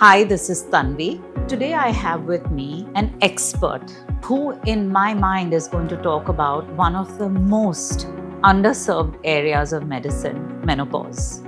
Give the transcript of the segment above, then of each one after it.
Hi, this is Tanvi. Today I have with me an expert who, in my mind, is going to talk about one of the most underserved areas of medicine, menopause.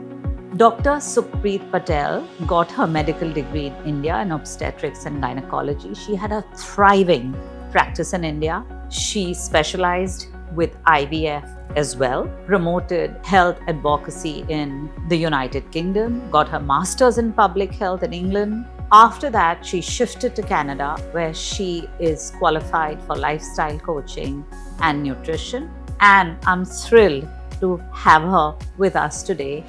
Dr. Sukhpreet Patel got her medical degree in India in obstetrics and gynecology. She had a thriving practice in India. She specialized with IVF as well, promoted health advocacy in the United Kingdom, got her master's in public health in England. After that, she shifted to Canada, where she is qualified for lifestyle coaching and nutrition. And I'm thrilled to have her with us today.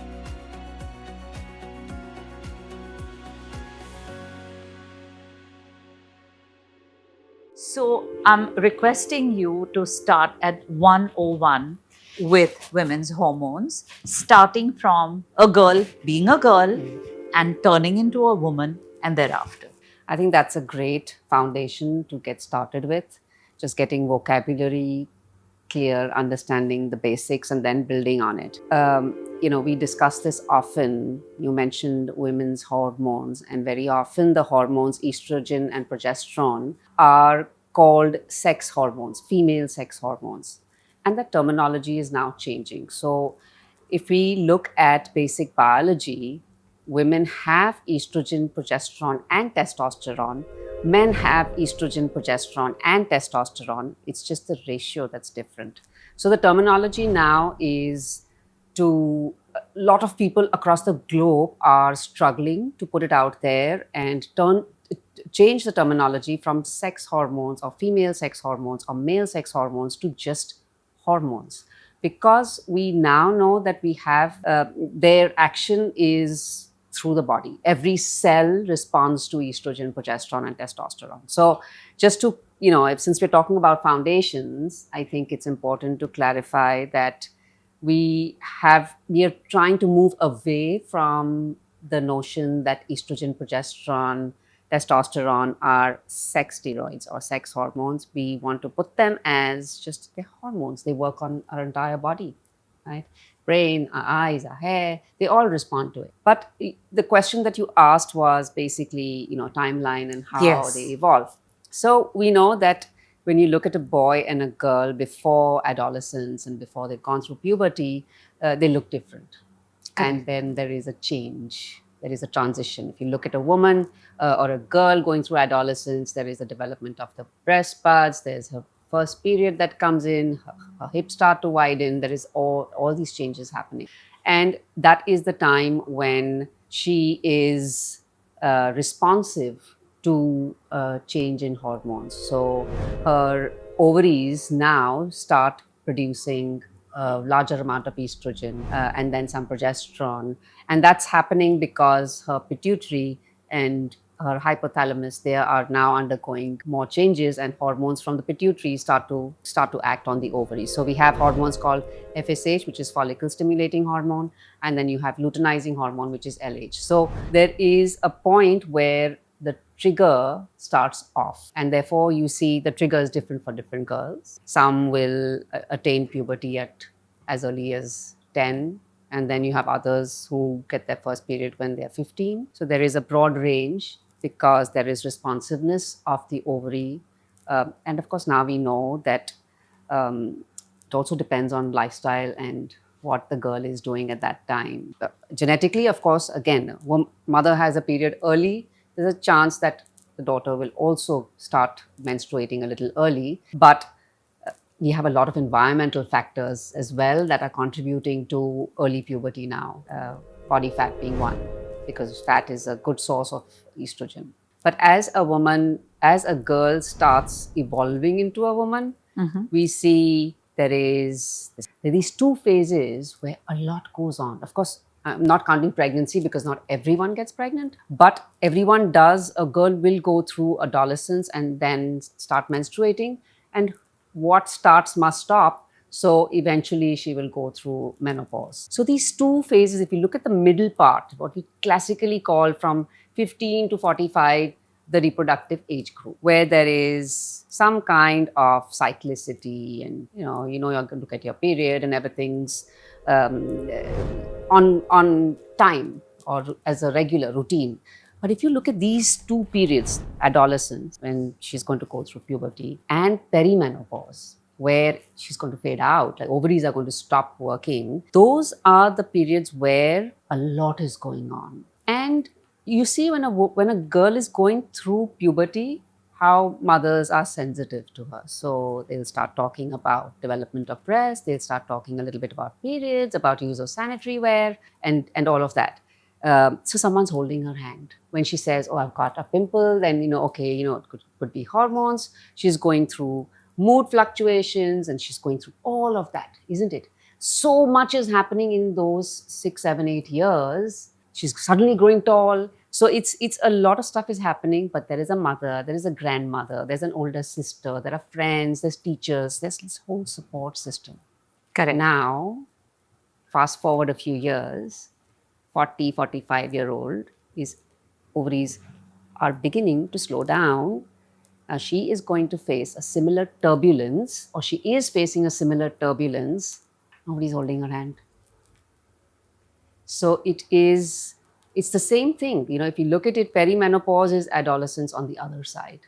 So I'm requesting you to start at 101 with women's hormones, starting from a girl being a girl and turning into a woman and thereafter. I think that's a great foundation to get started with. Just getting vocabulary clear, understanding the basics, and then building on it. We discuss this often. You mentioned women's hormones, and very often the hormones estrogen and progesterone are called sex hormones, female sex hormones. And that terminology is now changing. So if we look at basic biology, women have estrogen, progesterone, and testosterone. Men have estrogen, progesterone, and testosterone. It's just the ratio that's different. So the terminology now is a lot of people across the globe are struggling to put it out there and change the terminology from sex hormones or female sex hormones or male sex hormones to just hormones. Because we now know that we have their action is through the body. Every cell responds to estrogen, progesterone, and testosterone. So just to, since we're talking about foundations, I think it's important to clarify that we are trying to move away from the notion that estrogen, progesterone, testosterone are sex steroids or sex hormones. We want to put them as just the hormones. They work on our entire body, right? Brain, our eyes, our hair, they all respond to it. But the question that you asked was basically, timeline and how they evolve. So we know that when you look at a boy and a girl before adolescence and before they've gone through puberty, they look different. Okay. And then there is a change. There is a transition. If you look at a woman or a girl going through adolescence, there is a development of the breast buds, there's her first period that comes in, her hips start to widen, there is all these changes happening. And that is the time when she is responsive to change in hormones. So her ovaries now start producing a larger amount of estrogen and then some progesterone. And that's happening because her pituitary and her hypothalamus, they are now undergoing more changes, and hormones from the pituitary start to act on the ovaries. So we have hormones called FSH, which is follicle stimulating hormone, and then you have luteinizing hormone, which is LH. So there is a point where the trigger starts off, and therefore you see the trigger is different for different girls. Some will attain puberty at as early as 10, and then you have others who get their first period when they're 15. So there is a broad range because there is responsiveness of the ovary. And of course, now we know that it also depends on lifestyle and what the girl is doing at that time. Genetically, of course, again, mother has a period early, there's a chance that the daughter will also start menstruating a little early. But we have a lot of environmental factors as well that are contributing to early puberty now, body fat being one, because fat is a good source of estrogen. But as a girl starts evolving into a woman, we see there are these two phases where a lot goes on. Of course, I'm not counting pregnancy because not everyone gets pregnant, but everyone does. A girl will go through adolescence and then start menstruating, and what starts must stop. So eventually she will go through menopause. So these two phases, if you look at the middle part, what we classically call from 15 to 45, the reproductive age group, where there is some kind of cyclicity, and you're going to look at your period and everything's on time or as a regular routine. But if you look at these two periods, adolescence, when she's going to go through puberty, and perimenopause, where she's going to fade out, like ovaries are going to stop working, those are the periods where a lot is going on. And you see, when a girl is going through puberty, how mothers are sensitive to her. So they'll start talking about development of breast, they'll start talking a little bit about periods, about use of sanitary wear, and all of that. So someone's holding her hand. When she says, oh, I've got a pimple, then, okay, it could be hormones. She's going through mood fluctuations and she's going through all of that, isn't it? So much is happening in those 6, 7, 8 years. She's suddenly growing tall. So it's a lot of stuff is happening, but there is a mother, there is a grandmother, there's an older sister, there are friends, there's teachers, there's this whole support system. Correct. Now, fast forward a few years, 40, 45-year-old, his ovaries are beginning to slow down. She is going to face a similar turbulence, or she is facing a similar turbulence. Nobody's holding her hand. So it's the same thing. If you look at it, perimenopause is adolescence on the other side,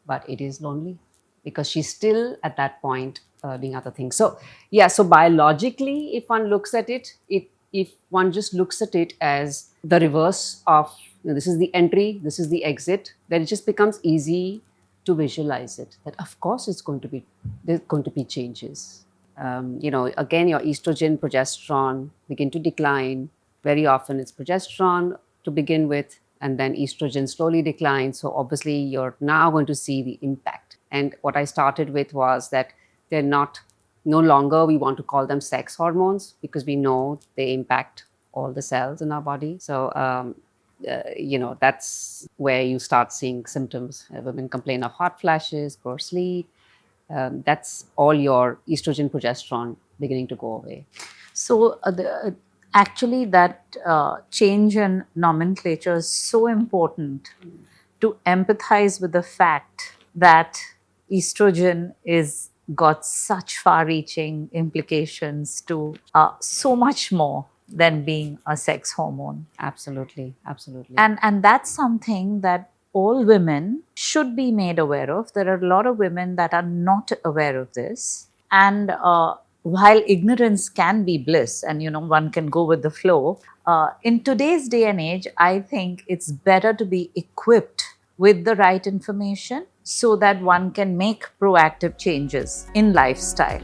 but it is lonely because she's still at that point doing other things. So biologically, if one looks at it, if one just looks at it as the reverse of, this is the entry, this is the exit, then it just becomes easy to visualize it, that of course there's going to be changes. Again, your estrogen, progesterone begin to decline. Very often it's progesterone to begin with, and then estrogen slowly declines. So obviously you're now going to see the impact. And what I started with was that they're no longer we want to call them sex hormones, because we know they impact all the cells in our body. So, that's where you start seeing symptoms. Women complain of hot flashes, poor sleep. That's all your estrogen, progesterone beginning to go away. So actually that change in nomenclature is so important to empathize with the fact that estrogen is got such far-reaching implications to so much more than being a sex hormone. Absolutely. And that's something that all women should be made aware of. There are a lot of women that are not aware of this. And while ignorance can be bliss and, one can go with the flow, in today's day and age, I think it's better to be equipped with the right information so that one can make proactive changes in lifestyle.